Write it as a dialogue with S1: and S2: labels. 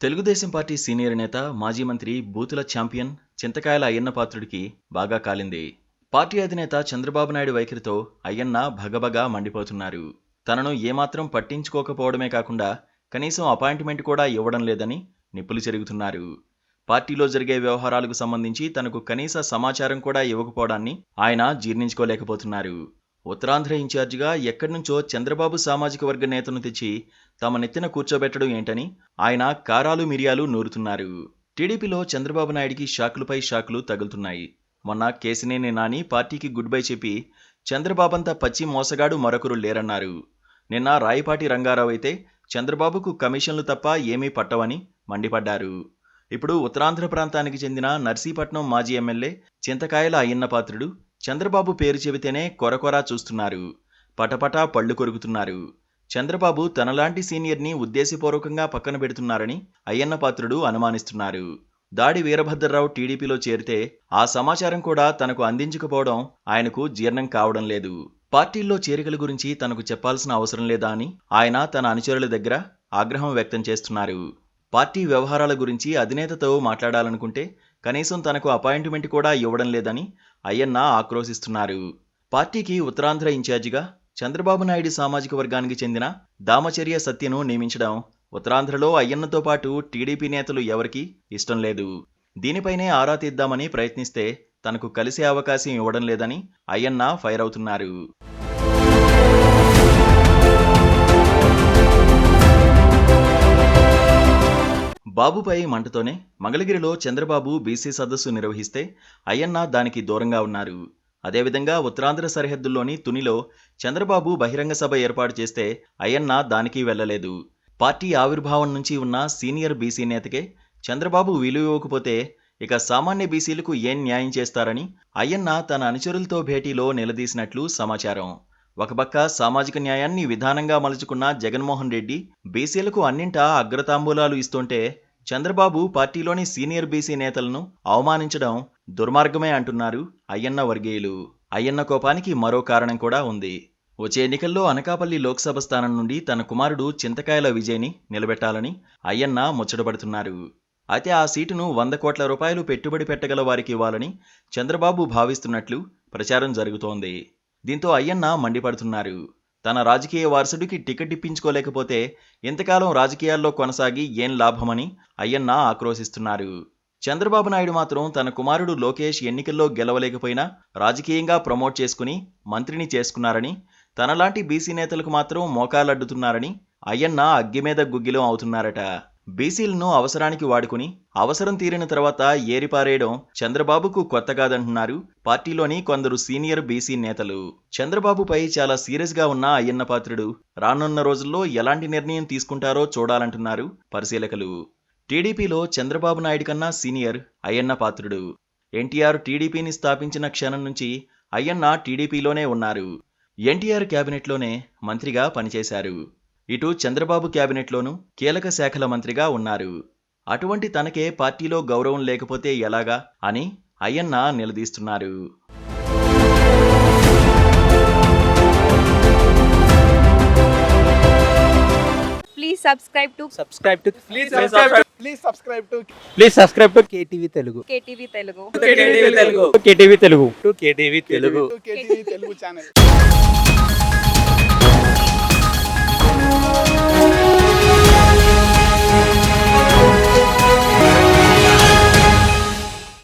S1: Telugu Desam party senior నేత, మాజీ మంత్రి, బూతుల ఛాంపియన్ చింతకాయల అయ్యన్న పాత్రుడికి బాగా కాలింది. పార్టీ అధినేత చంద్రబాబు నాయుడు వైఖరితో అయ్యన్న భగభగా మండిపోతున్నారు. తనను ఏమాత్రం పట్టించుకోకపోవడమే కాకుండా కనీసం అపాయింట్మెంట్ కూడా ఇవ్వడం లేదని నిప్పులు చెరుగుతున్నారు. పార్టీలో జరిగే వ్యవహారాలకు సంబంధించి తనకు కనీస సమాచారం కూడా ఇవ్వకపోవడాన్ని ఆయన జీర్ణించుకోలేకపోతున్నారు. ఉత్తరాంధ్ర ఇన్ఛార్జిగా ఎక్కడి నుంచో చంద్రబాబు సామాజిక వర్గ నేతను తెచ్చి తమ నెత్తిన కూర్చోబెట్టడం ఏంటని ఆయన కారాలు మిరియాలు నూరుతున్నారు. టీడీపీలో చంద్రబాబు నాయుడికి షాకులపై షాకులు తగులుతున్నాయి. మొన్న కేసినేని నాని పార్టీకి గుడ్ బై చెప్పి చంద్రబాబంతా పచ్చి మోసగాడు మరొకరు లేరన్నారు. నిన్న రాయపాటి రంగారావు అయితే చంద్రబాబుకు కమిషన్లు తప్ప ఏమీ పట్టవని మండిపడ్డారు. ఇప్పుడు ఉత్తరాంధ్ర ప్రాంతానికి చెందిన నర్సీపట్నం మాజీ ఎమ్మెల్యే చింతకాయల అయ్యన్న పాత్రుడు చంద్రబాబు పేరు చెబితేనే కొరకొరా చూస్తున్నారు. పటపటా పళ్ళు కొరుకుతున్నారు. చంద్రబాబు తనలాంటి సీనియర్ని ఉద్దేశపూర్వకంగా పక్కన పెడుతున్నారని అయ్యన్న పాత్రుడు అనుమానిస్తున్నారు. దాడి వీరభద్రరావు టీడీపీలో చేరితే ఆ సమాచారం కూడా తనకు అందించకపోవడం ఆయనకు జీర్ణం కావడం లేదు. పార్టీల్లో చేరికల గురించి తనకు చెప్పాల్సిన అవసరం లేదా అని ఆయన తన అనుచరుల దగ్గర ఆగ్రహం వ్యక్తం చేస్తున్నారు. పార్టీ వ్యవహారాల గురించి అధినేతతో మాట్లాడాలనుకుంటే కనీసం తనకు అపాయింట్మెంట్ కూడా ఇవ్వడం లేదని అయ్యన్న ఆక్రోశిస్తున్నారు. పార్టీకి ఉత్తరాంధ్ర ఇన్ఛార్జిగా చంద్రబాబు నాయుడు సామాజిక వర్గానికి చెందిన దామచర్య సత్యను నియమించడం ఉత్తరాంధ్రలో అయ్యన్నతో పాటు టీడీపీ నేతలు ఎవరికీ ఇష్టం లేదు. దీనిపైనే ఆరా తీద్దామని ప్రయత్నిస్తే తనకు కలిసే అవకాశం ఇవ్వడం లేదని అయ్యన్న ఫైర్ అవుతున్నారు. బాబుపై మంటతోనే మంగళగిరిలో చంద్రబాబు బీసీ సదస్సు నిర్వహిస్తే అయ్యన్న దానికి దూరంగా ఉన్నారు. అదేవిధంగా ఉత్తరాంధ్ర సరిహద్దుల్లోని తునిలో చంద్రబాబు బహిరంగ సభ ఏర్పాటు చేస్తే అయ్యన్న దానికి వెళ్లలేదు. పార్టీ ఆవిర్భావం నుంచి ఉన్న సీనియర్ బీసీ నేతకే చంద్రబాబు విలువ ఇవ్వకపోతే ఇక సామాన్య బీసీలకు ఏం న్యాయం చేస్తారని అయ్యన్న తన అనుచరులతో భేటీలో నిలదీసినట్లు సమాచారం. ఒకపక్క సామాజిక న్యాయాన్ని విధానంగా మలుచుకున్న జగన్మోహన్ రెడ్డి బీసీలకు అన్నింటా అగ్రతాంబూలాలు ఇస్తుంటే చంద్రబాబు పార్టీలోని సీనియర్ బీసీ నేతలను అవమానించడం దుర్మార్గమే అంటున్నారు అయ్యన్న వర్గీయులు. అయ్యన్న కోపానికి మరో కారణం కూడా ఉంది. వచ్చే ఎన్నికల్లో అనకాపల్లి లోక్సభ స్థానం నుండి తన కుమారుడు చింతకాయల విజయ్ని నిలబెట్టాలని అయ్యన్న ముచ్చటపడుతున్నారు. అయితే ఆ సీటును 100 కోట్ల రూపాయలు పెట్టుబడి పెట్టగల వారికి ఇవ్వాలని చంద్రబాబు భావిస్తున్నట్లు ప్రచారం జరుగుతోంది. దీంతో అయ్యన్న మండిపడుతున్నారు. తన రాజకీయ వారసుడికి టికెట్ ఇప్పించుకోలేకపోతే ఇంతకాలం రాజకీయాల్లో కొనసాగి ఏం లాభమని అయ్యన్న ఆక్రోశిస్తున్నారు. చంద్రబాబు నాయుడు మాత్రం తన కుమారుడు లోకేష్ ఎన్నికల్లో గెలవలేకపోయినా రాజకీయంగా ప్రమోట్ చేసుకుని మంత్రిని చేసుకున్నారని, తనలాంటి బీసీ నేతలకు మాత్రం మోకాలడ్డుతున్నారని అయ్యన్న అగ్గి మీద గుగ్గిలం అవుతున్నారట. బీసీలను అవసరానికి వాడుకుని అవసరం తీరిన తర్వాత ఏరిపారేయడం చంద్రబాబుకు కొత్త కాదంటున్నారు పార్టీలోని కొందరు సీనియర్ బీసీ నేతలు. చంద్రబాబుపై చాలా సీరియస్గా ఉన్న అయ్యన్న పాత్రుడు రానున్న రోజుల్లో ఎలాంటి నిర్ణయం తీసుకుంటారో చూడాలంటున్నారు పరిశీలకులు. టీడీపీలో చంద్రబాబు నాయుడు కన్నా సీనియర్ అయ్యన్న పాత్రుడు. ఎన్టీఆర్ టీడీపీని స్థాపించిన క్షణం నుంచి అయ్యన్న టీడీపీలోనే ఉన్నారు. ఎన్టీఆర్ క్యాబినెట్లోనే మంత్రిగా పనిచేశారు. ఇటు చంద్రబాబు క్యాబినెట్లోనూ కీలక శాఖల మంత్రిగా ఉన్నారు. అటువంటి తనకే పార్టీలో గౌరవం లేకపోతే ఎలాగా అని Ayyanna నిలదీస్తున్నారు.
S2: Please subscribe to
S3: KTV Telugu.
S2: KTV Telugu.
S3: KTV Telugu channel.